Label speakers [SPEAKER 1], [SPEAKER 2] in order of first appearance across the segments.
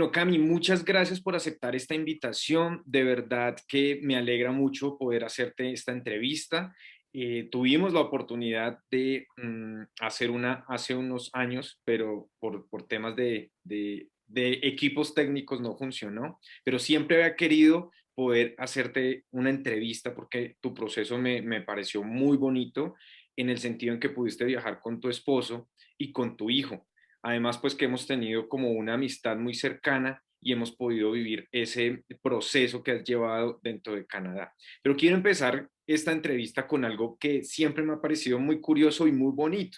[SPEAKER 1] Bueno, Cami, muchas gracias por aceptar esta invitación. De verdad que me alegra mucho poder hacerte esta entrevista. Tuvimos la oportunidad de hacer una hace unos años, pero por temas de equipos técnicos no funcionó. Pero siempre había querido poder hacerte una entrevista porque tu proceso me pareció muy bonito en el sentido en que pudiste viajar con tu esposo y con tu hijo. Además, pues que hemos tenido como una amistad muy cercana y hemos podido vivir ese proceso que has llevado dentro de Canadá. Pero quiero empezar esta entrevista con algo que siempre me ha parecido muy curioso y muy bonito.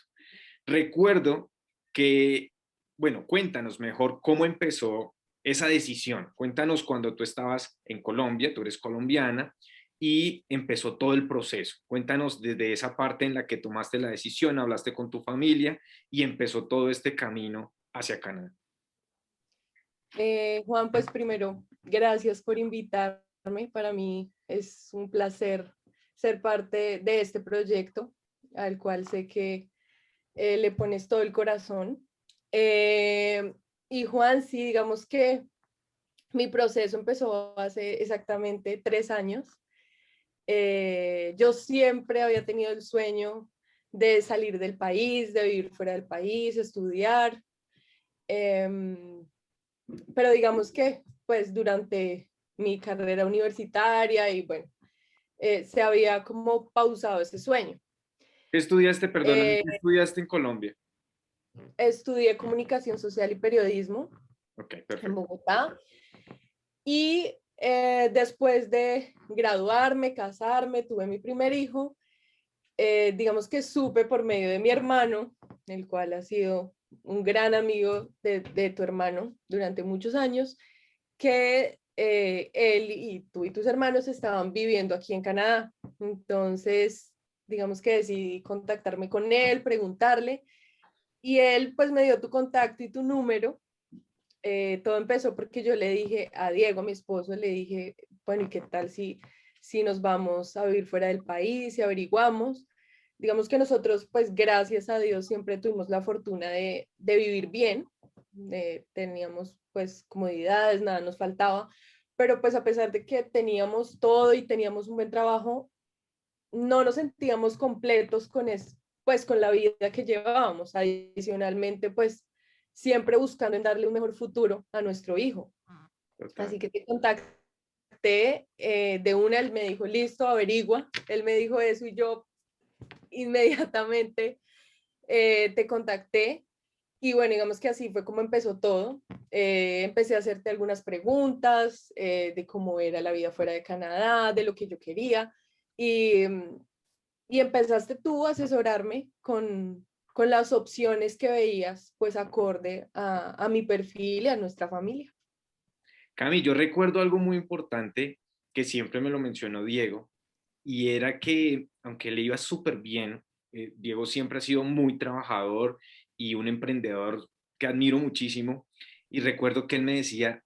[SPEAKER 1] Recuerdo que, bueno, cuéntanos mejor cómo empezó esa decisión. Cuéntanos cuando tú estabas en Colombia, tú eres colombiana, y empezó todo el proceso. Cuéntanos desde esa parte en la que tomaste la decisión, hablaste con tu familia y empezó todo este camino hacia Canadá.
[SPEAKER 2] Juan, pues primero, gracias por invitarme. Para mí es un placer ser parte de este proyecto, al cual sé que le pones todo el corazón. Eh, y Juan, sí, digamos que mi proceso empezó hace exactamente 3 años. Yo siempre había tenido el sueño de salir del país, de vivir fuera del país, estudiar. Em, pero digamos que pues durante mi carrera universitaria y bueno, se había como pausado ese sueño.
[SPEAKER 1] ¿Qué estudiaste, perdóname,
[SPEAKER 2] Eh,
[SPEAKER 1] qué estudiaste en Colombia?
[SPEAKER 2] Estudié comunicación social y periodismo
[SPEAKER 1] Ok,
[SPEAKER 2] en
[SPEAKER 1] perfecto.
[SPEAKER 2] Bogotá y después de graduarme, casarme, tuve mi primer hijo. Digamos que supe por medio de mi hermano, el cual ha sido un gran amigo de tu hermano durante muchos años, que él y tú y tus hermanos estaban viviendo aquí en Canadá. Entonces, digamos que decidí contactarme con él, preguntarle, y él pues me dio tu contacto y tu número. Todo empezó porque yo le dije a Diego, a mi esposo, le dije, bueno, ¿y qué tal si nos vamos a vivir fuera del país y averiguamos? Digamos que nosotros, pues gracias a Dios, siempre tuvimos la fortuna de vivir bien, teníamos pues comodidades, nada nos faltaba, pero pues a pesar de que teníamos todo y teníamos un buen trabajo, no nos sentíamos completos pues con la vida que llevábamos. Adicionalmente, pues siempre buscando en darle un mejor futuro a nuestro hijo.
[SPEAKER 1] Total.
[SPEAKER 2] Así que te contacté de una, él me dijo, listo, averigua. Él me dijo eso y yo inmediatamente te contacté. Y bueno, digamos que así fue como empezó todo. Empecé a hacerte algunas preguntas de cómo era la vida fuera de Canadá, de lo que yo quería. Y, y empezaste tú a asesorarme con las opciones que veías, pues acorde a mi perfil y a nuestra familia.
[SPEAKER 1] Cami, yo recuerdo algo muy importante que siempre me lo mencionó Diego, y era que aunque le iba súper bien, Diego siempre ha sido muy trabajador y un emprendedor que admiro muchísimo, y recuerdo que él me decía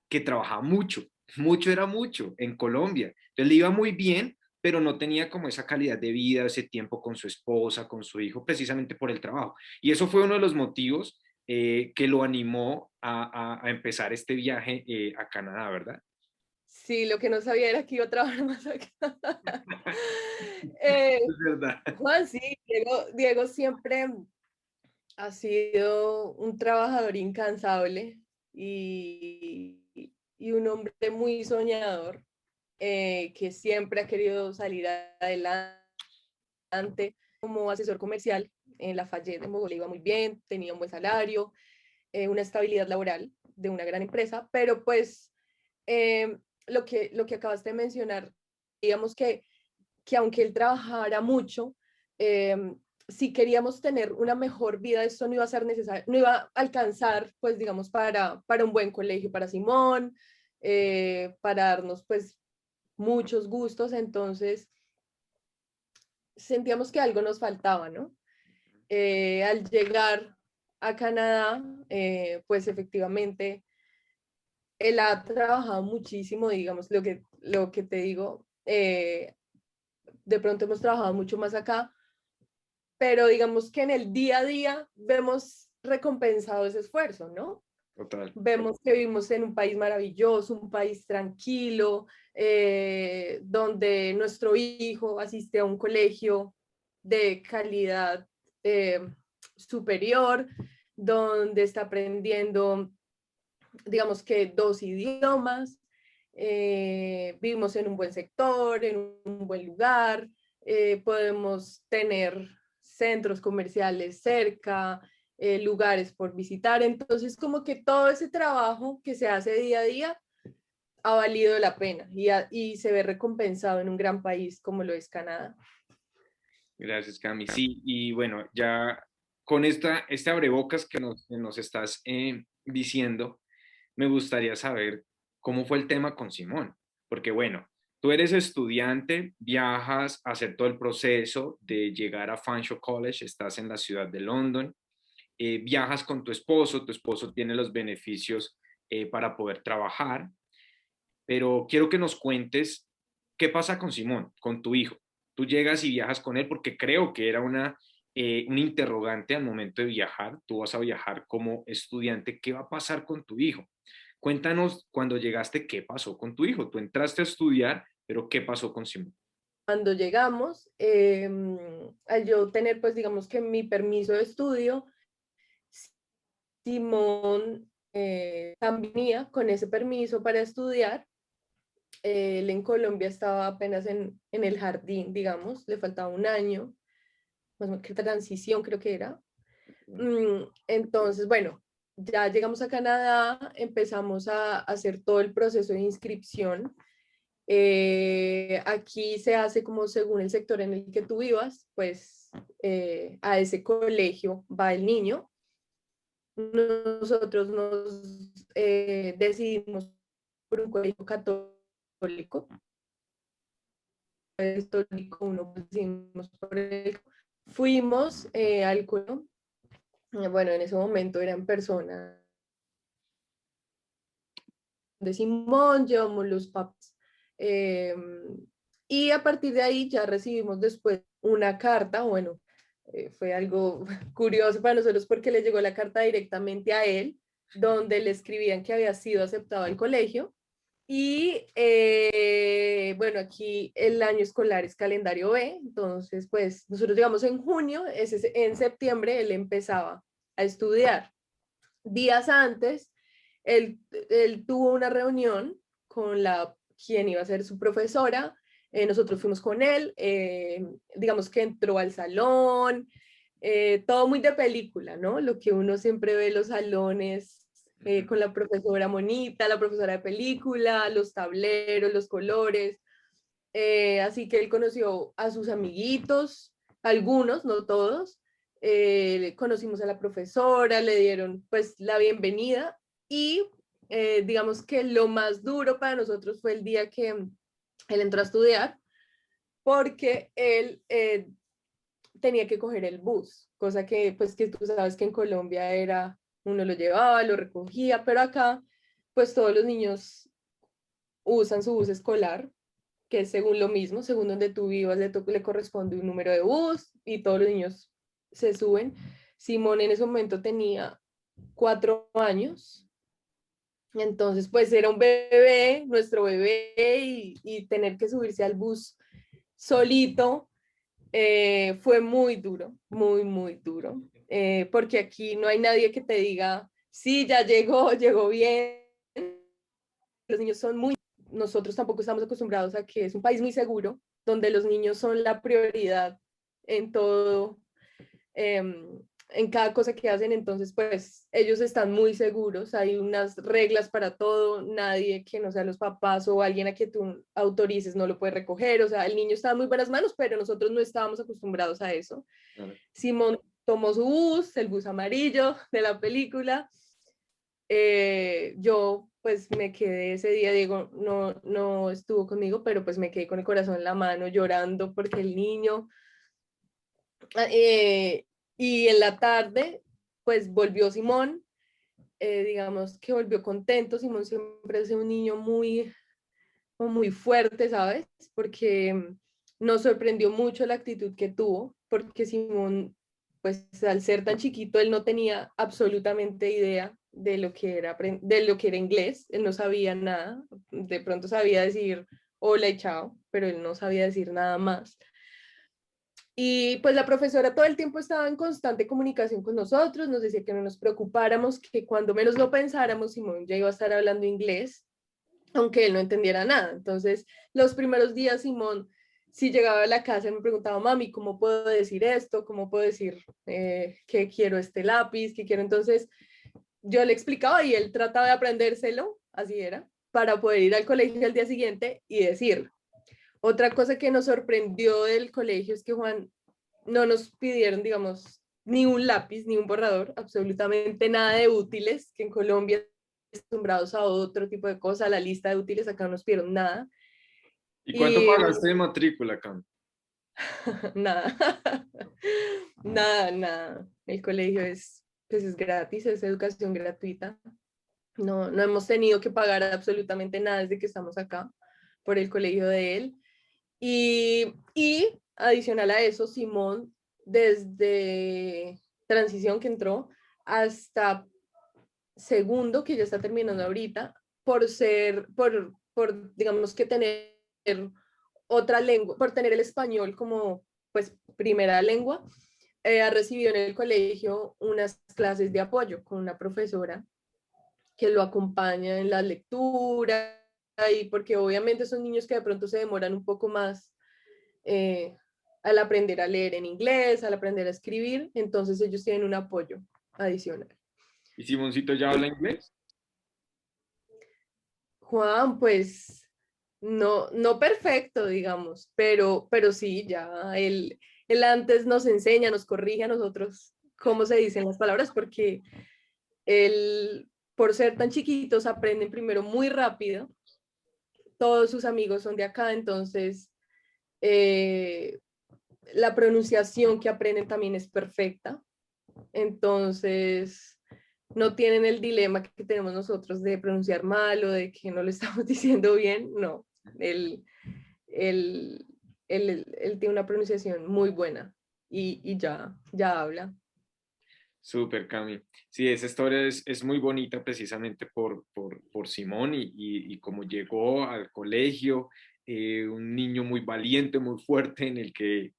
[SPEAKER 1] que trabajaba mucho, mucho era mucho en Colombia. Entonces le iba muy bien, pero no tenía como esa calidad de vida, ese tiempo con su esposa, con su hijo, precisamente por el trabajo. Y eso fue uno de los motivos que lo animó a empezar este viaje a Canadá, ¿verdad?
[SPEAKER 2] Sí, lo que no sabía era que iba a trabajar más acá. Eh,
[SPEAKER 1] Es verdad.
[SPEAKER 2] Juan, sí, Diego siempre ha sido un trabajador incansable y un hombre muy soñador, que siempre ha querido salir adelante como asesor comercial en Lafayette, en Bogotá, iba muy bien, tenía un buen salario, una estabilidad laboral de una gran empresa, pero pues eh, lo que acabaste de mencionar, digamos que aunque él trabajara mucho, eh, si queríamos tener una mejor vida, esto no iba a ser necesario, no iba a alcanzar, pues digamos, para un buen colegio para Simón, para darnos pues muchos gustos, entonces sentíamos que algo nos faltaba, ¿no? Al llegar a Canadá, pues efectivamente, él ha trabajado muchísimo, digamos, lo que te digo, de pronto hemos trabajado mucho más acá, pero digamos que en el día a día vemos recompensado ese esfuerzo, ¿no?
[SPEAKER 1] Total.
[SPEAKER 2] Vemos que vivimos en un país maravilloso, un país tranquilo, donde nuestro hijo asiste a un colegio de calidad eh, superior, donde está aprendiendo, digamos que 2 idiomas, vivimos en un buen sector, en un buen lugar, podemos tener centros comerciales cerca, lugares por visitar. Entonces, como que todo ese trabajo que se hace día a día ha valido la pena y se ve recompensado en un gran país como lo es Canadá.
[SPEAKER 1] Gracias, Cami. Sí, y bueno, ya con este abrebocas que nos estás diciendo, me gustaría saber cómo fue el tema con Simón, porque bueno, tú eres estudiante, viajas a hacer todo el proceso de llegar a Fanshawe College, estás en la ciudad de London, viajas con tu esposo tiene los beneficios para poder trabajar, pero quiero que nos cuentes qué pasa con Simón, con tu hijo. Tú llegas y viajas con él porque creo que era un interrogante al momento de viajar. Tú vas a viajar como estudiante, ¿qué va a pasar con tu hijo? Cuéntanos cuando llegaste, ¿qué pasó con tu hijo? Tú entraste a estudiar, pero ¿qué pasó con Simón?
[SPEAKER 2] Cuando llegamos, al yo tener, pues digamos que mi permiso de estudio, Simón también venía con ese permiso para estudiar. Él en Colombia estaba apenas en el jardín, digamos, le faltaba un año, más o menos que transición creo que era. Entonces, bueno, ya llegamos a Canadá, empezamos a hacer todo el proceso de inscripción. Aquí se hace como según el sector en el que tú vivas, pues a ese colegio va el niño. Nosotros nos decidimos por un colegio católico, católico uno, pues, decidimos por él. Fuimos al colegio, bueno, en ese momento eran personas de Simón, llevamos los papás. Eh, y a partir de ahí ya recibimos después una carta, bueno, fue algo curioso para nosotros porque le llegó la carta directamente a él, donde le escribían que había sido aceptado al colegio. Y bueno, aquí el año escolar es calendario B, entonces pues nosotros llegamos en junio, en septiembre él empezaba a estudiar. Días antes, él tuvo una reunión con quien iba a ser su profesora. Nosotros fuimos con él, digamos que entró al salón, todo muy de película, ¿no? Lo que uno siempre ve en los salones, con la profesora monita, la profesora de película, los tableros, los colores. Así que él conoció a sus amiguitos, algunos, no todos. Conocimos a la profesora, le dieron pues la bienvenida y digamos que lo más duro para nosotros fue el día que él entró a estudiar porque él tenía que coger el bus, cosa que pues que tú sabes que en Colombia era, uno lo llevaba, lo recogía, pero acá pues todos los niños usan su bus escolar, que es según lo mismo, según donde tú vivas, le corresponde un número de bus y todos los niños se suben. Simón en ese momento tenía 4 años, entonces pues era un bebé, nuestro bebé, y tener que subirse al bus solito fue muy duro, muy, muy duro, porque aquí no hay nadie que te diga, sí, ya llegó, llegó bien. Los niños son muy, nosotros tampoco estamos acostumbrados a que es un país muy seguro, donde los niños son la prioridad en todo, en cada cosa que hacen. Entonces pues ellos están muy seguros, hay unas reglas para todo, nadie que no sea los papás o alguien a quien tú autorices no lo puede recoger, o sea, el niño está en muy buenas manos, pero nosotros no estábamos acostumbrados a eso.
[SPEAKER 1] Vale.
[SPEAKER 2] Simón tomó su bus, el bus amarillo de la película. Yo pues me quedé ese día, Diego no estuvo conmigo, pero pues me quedé con el corazón en la mano llorando porque el niño, eh, y en la tarde pues volvió Simón, digamos que volvió contento. Simón siempre es un niño muy fuerte, ¿sabes? Porque nos sorprendió mucho la actitud que tuvo, porque Simón, pues al ser tan chiquito, él no tenía absolutamente idea de lo que era inglés. Él no sabía nada, de pronto sabía decir hola y chao, pero él no sabía decir nada más. Y pues la profesora todo el tiempo estaba en constante comunicación con nosotros, nos decía que no nos preocupáramos, que cuando menos lo pensáramos, Simón ya iba a estar hablando inglés, aunque él no entendiera nada. Entonces, los primeros días, Simón, si llegaba a la casa, me preguntaba, mami, ¿cómo puedo decir esto? ¿Cómo puedo decir que quiero este lápiz? ¿Qué quiero? Entonces, yo le explicaba y él trataba de aprendérselo, así era, para poder ir al colegio al día siguiente y decir. Otra cosa que nos sorprendió del colegio es que Juan no nos pidieron, digamos, ni un lápiz, ni un borrador, absolutamente nada de útiles, que en Colombia acostumbrados a otro tipo de cosas, la lista de útiles, acá no nos pidieron nada.
[SPEAKER 1] ¿Y cuánto
[SPEAKER 2] Y
[SPEAKER 1] pagaste de matrícula, Cam?
[SPEAKER 2] nada, nada, nada. El colegio es, pues es gratis, es educación gratuita. No, no hemos tenido que pagar absolutamente nada desde que estamos acá por el colegio de él. Y adicional a eso, Simón, desde transición que entró hasta segundo, que ya está terminando ahorita, digamos que tener otra lengua, por tener el español como pues primera lengua, ha recibido en el colegio unas clases de apoyo con una profesora que lo acompaña en la lectura y porque obviamente son niños que de pronto se demoran un poco más eh, al aprender a leer en inglés, al aprender a escribir, entonces ellos tienen un apoyo adicional.
[SPEAKER 1] ¿Y Simoncito ya habla inglés?
[SPEAKER 2] Juan, pues no, no perfecto, digamos, pero sí, ya él antes nos enseña, nos corrige a nosotros cómo se dicen las palabras, porque él, por ser tan chiquitos, aprenden primero muy rápido. Todos sus amigos son de acá, entonces eh, la pronunciación que aprenden también es perfecta. Entonces, no tienen el dilema que tenemos nosotros de pronunciar mal o de que no lo estamos diciendo bien. No, él, él, él tiene una pronunciación muy buena y ya habla.
[SPEAKER 1] Súper, Cami. Sí, esa historia es muy bonita precisamente por Simón y cómo llegó al colegio, un niño muy valiente, muy fuerte, en el que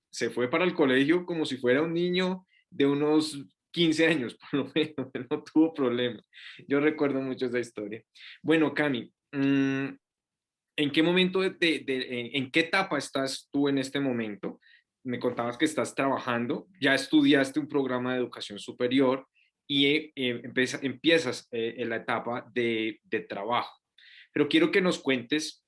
[SPEAKER 1] se fue para el colegio como si fuera un niño de unos 15 años, por lo menos, no tuvo problema. Yo recuerdo mucho esa historia. Bueno, Cami, ¿en qué momento, en qué etapa estás tú en este momento? Me contabas que estás trabajando, ya estudiaste un programa de educación superior y empiezas en la etapa de trabajo. Pero quiero que nos cuentes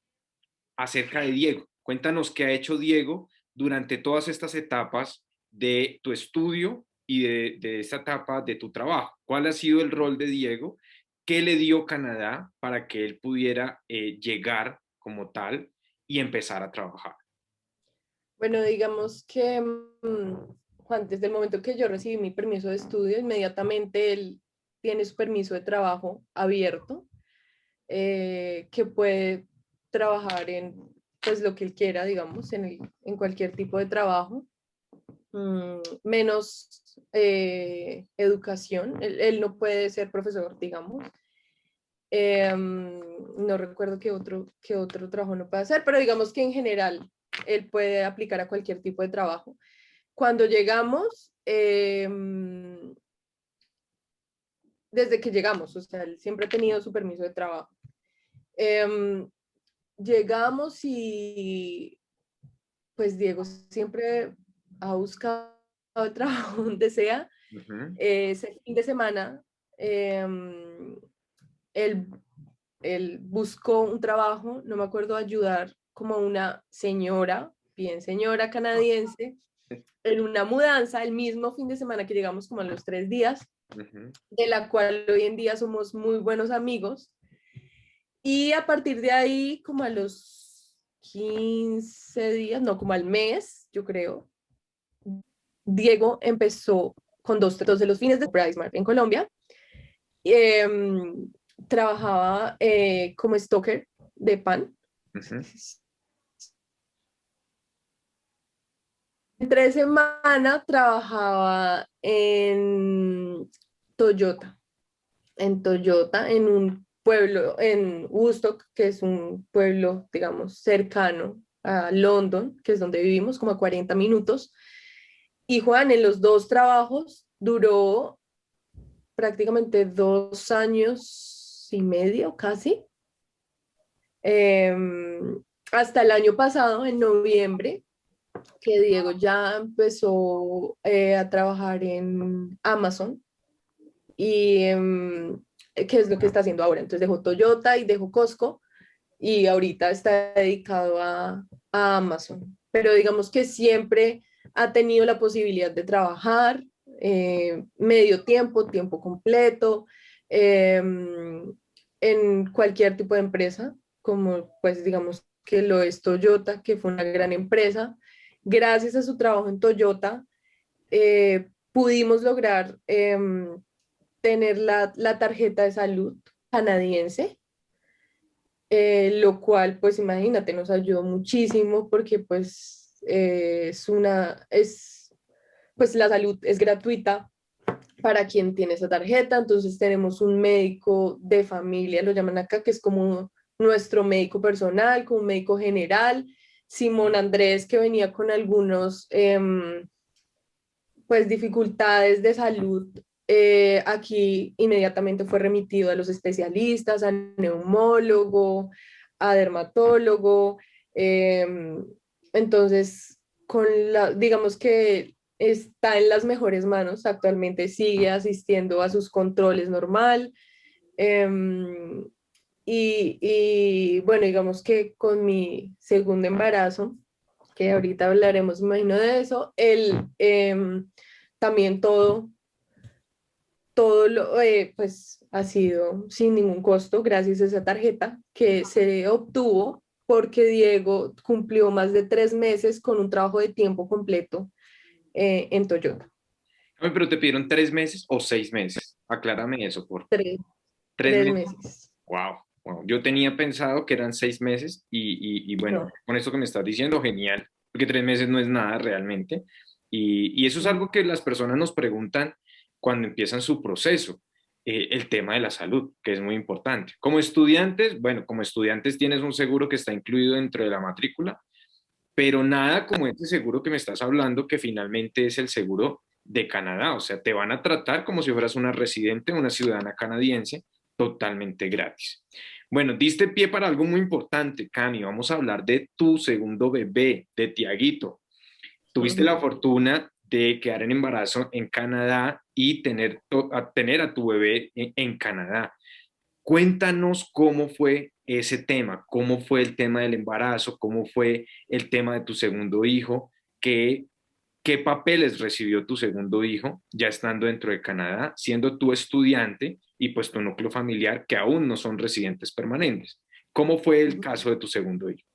[SPEAKER 1] acerca de Diego. Cuéntanos qué ha hecho Diego durante todas estas etapas de tu estudio y de esta etapa de tu trabajo. ¿Cuál ha sido el rol de Diego? ¿Qué le dio Canadá para que él pudiera llegar como tal y empezar a trabajar?
[SPEAKER 2] Bueno, digamos que Juan, desde el momento que yo recibí mi permiso de estudio, inmediatamente él tiene su permiso de trabajo abierto, que puede trabajar en pues lo que él quiera, digamos, en cualquier tipo de trabajo, menos educación. Él no puede ser profesor, digamos. No recuerdo qué otro trabajo no puede hacer, pero digamos que en general él puede aplicar a cualquier tipo de trabajo. Cuando llegamos, desde que llegamos, o sea, él siempre ha tenido su permiso de trabajo. Em, Llegamos y pues Diego siempre ha buscado trabajo donde sea.
[SPEAKER 1] Ujú.
[SPEAKER 2] Ese fin de semana, él, él buscó un trabajo, no me acuerdo, ayudar como una señora, bien señora canadiense, en una mudanza el mismo fin de semana que llegamos como a los 3 días,
[SPEAKER 1] Ujú.
[SPEAKER 2] de la cual hoy en día somos muy buenos amigos. Y a partir de ahí, como a los 15 días, no, como al mes, yo creo, Diego empezó con dos de los fines de PriceMart en Colombia. Eh, Trabajaba como stoker de pan.
[SPEAKER 1] Ujú.
[SPEAKER 2] Entre semana trabajaba en Toyota. en Toyota, en un pueblo, en Woodstock, que es un pueblo, digamos, cercano a London, que es donde vivimos, como a 40 minutos. Y Juan, en los dos trabajos duró prácticamente 2 años y medio, casi. Hasta el año pasado, en noviembre, que Diego ya empezó a trabajar en Amazon y qué es lo que está haciendo ahora. Entonces dejó Toyota y dejó Costco y ahorita está dedicado a Amazon. Pero digamos que siempre ha tenido la posibilidad de trabajar medio tiempo, tiempo completo, eh, en cualquier tipo de empresa, como pues digamos que lo es Toyota, que fue una gran empresa. Gracias a su trabajo en Toyota, pudimos lograr tener la tarjeta de salud canadiense, lo cual, pues imagínate, nos ayudó muchísimo porque pues pues la salud es gratuita para quien tiene esa tarjeta, entonces tenemos un médico de familia, lo llaman acá, que es como nuestro médico personal, como un médico general. Simón Andrés, que venía con algunos pues dificultades de salud, aquí inmediatamente fue remitido a los especialistas, a neumólogo, a dermatólogo. em, entonces, digamos que está en las mejores manos, actualmente sigue asistiendo a sus controles normal. em, y bueno, digamos que con mi segundo embarazo, que ahorita hablaremos, me imagino de eso, él también pues ha sido sin ningún costo gracias a esa tarjeta que se obtuvo porque Diego cumplió más de 3 meses con un trabajo de tiempo completo en Toyota.
[SPEAKER 1] Ay, pero te pidieron 3 meses o 6 meses. Aclárame eso, por favor.
[SPEAKER 2] Tres,
[SPEAKER 1] ¿Tres
[SPEAKER 2] tres
[SPEAKER 1] meses?
[SPEAKER 2] meses.
[SPEAKER 1] Wow, wow. Yo tenía pensado que eran 6 meses y bueno,
[SPEAKER 2] No.
[SPEAKER 1] con esto que me estás diciendo, genial, porque 3 meses no es nada realmente. Y eso es algo que las personas nos preguntan cuando empiezan su proceso, el tema de la salud, que es muy importante. Como estudiantes, bueno, como estudiantes tienes un seguro que está incluido dentro de la matrícula, pero nada como este seguro que me estás hablando, que finalmente es el seguro de Canadá. O sea, te van a tratar como si fueras una residente, una ciudadana canadiense, totalmente gratis. Bueno, diste pie para algo muy importante, Cami. Vamos a hablar de tu segundo bebé, de Tiaguito. Tuviste la
[SPEAKER 2] Ujú.
[SPEAKER 1] fortuna de quedar en embarazo en Canadá y tener a tu bebé en Canadá. Cuéntanos cómo fue ese tema, cómo fue el tema del embarazo, cómo fue el tema de tu segundo hijo, qué papeles recibió tu segundo hijo ya estando dentro de Canadá, siendo tu estudiante y pues tu núcleo familiar que aún no son residentes permanentes. ¿Cómo fue el caso de tu segundo hijo?